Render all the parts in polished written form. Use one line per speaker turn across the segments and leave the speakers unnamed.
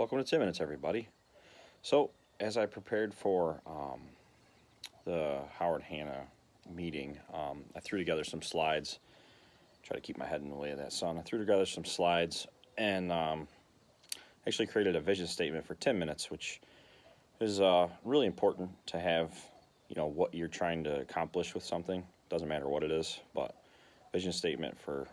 Welcome to 10 Minutes, everybody. So, as I prepared for the Howard Hanna meeting, I threw together some slides. Try to keep my head in the way of that sun. I threw together some slides and actually created a vision statement for 10 minutes, which is really important to have. What you're trying to accomplish with something. Doesn't matter what it is, but vision statement for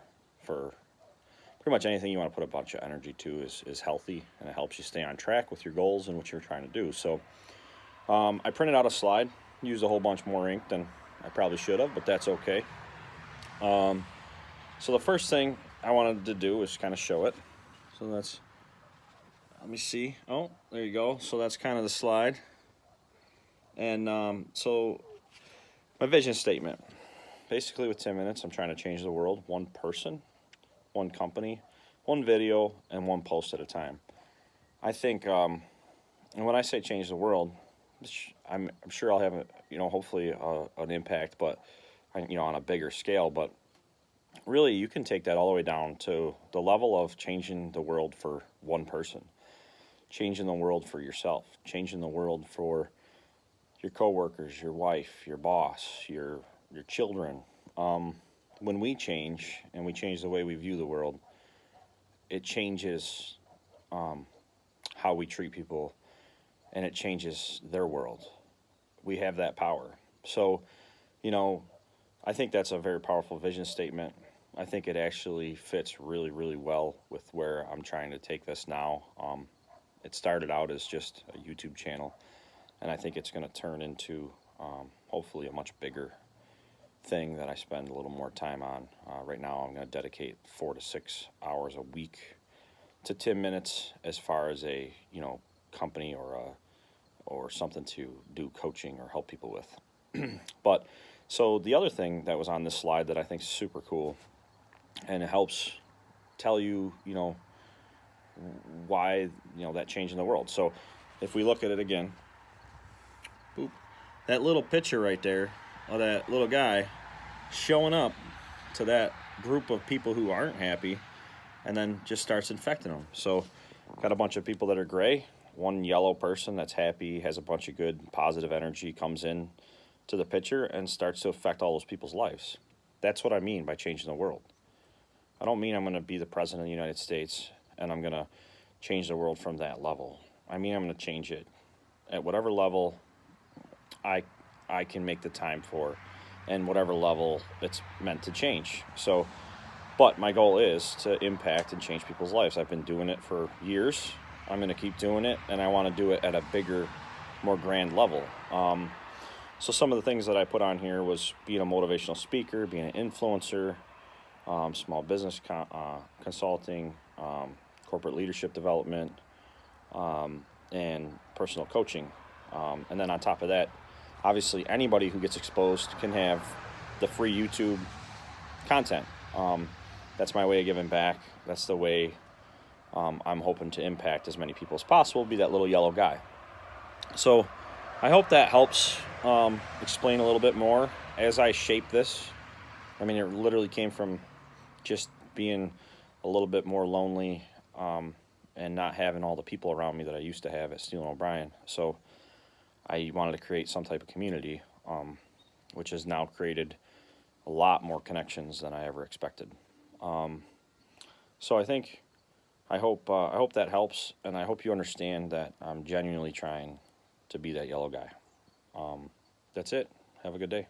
pretty much anything you want to put a bunch of energy to is healthy, and it helps you stay on track with your goals and what you're trying to do. So I printed out a slide, used a whole bunch more ink than I probably should have, but that's okay. So the first thing I wanted to do was kind of show it. So let me see. Oh, there you go. So that's kind of the slide. And so my vision statement. Basically, with 10 minutes, I'm trying to change the world one person, one company, one video, and one post at a time. I think, and when I say change the world, I'm sure I'll have, hopefully an impact, but, on a bigger scale. But really, you can take that all the way down to the level of changing the world for one person, changing the world for yourself, changing the world for your coworkers, your wife, your boss, your children. When we change and we change the way we view the world, it changes how we treat people, and it changes their world. We have that power. So, I think that's a very powerful vision statement. I think it actually fits really, really well with where I'm trying to take this now. It started out as just a YouTube channel, and I think it's going to turn into hopefully a much bigger thing that I spend a little more time on. Right now, I'm going to dedicate 4 to 6 hours a week to 10 minutes as far as a company or something to do coaching or help people with. But so the other thing that was on this slide that I think is super cool, and it helps tell you why that change in the world. So if we look at it again, boop, that little picture right there of that little guy showing up to that group of people who aren't happy, and then just starts infecting them. So got a bunch of people that are gray, one yellow person that's happy, has a bunch of good positive energy, comes in to the picture and starts to affect all those people's lives. That's what I mean by changing the world. I don't mean I'm going to be the president of the United States and I'm going to change the world from that level. I mean I'm going to change it at whatever level I can make the time for, and whatever level it's meant to change. So, but my goal is to impact and change people's lives. I've been doing it for years. I'm going to keep doing it, and I want to do it at a bigger, more grand level. So some of the things that I put on here was being a motivational speaker, being an influencer, small business consulting, corporate leadership development, and personal coaching. And then on top of that, obviously anybody who gets exposed can have the free YouTube content. That's my way of giving back. That's the way I'm hoping to impact as many people as possible, be that little yellow guy. So I hope that helps explain a little bit more as I shape this. I mean, it literally came from just being a little bit more lonely and not having all the people around me that I used to have at Steele & O'Brien. So I wanted to create some type of community, which has now created a lot more connections than I ever expected. So I hope that helps, and I hope you understand that I'm genuinely trying to be that yellow guy. That's it. Have a good day.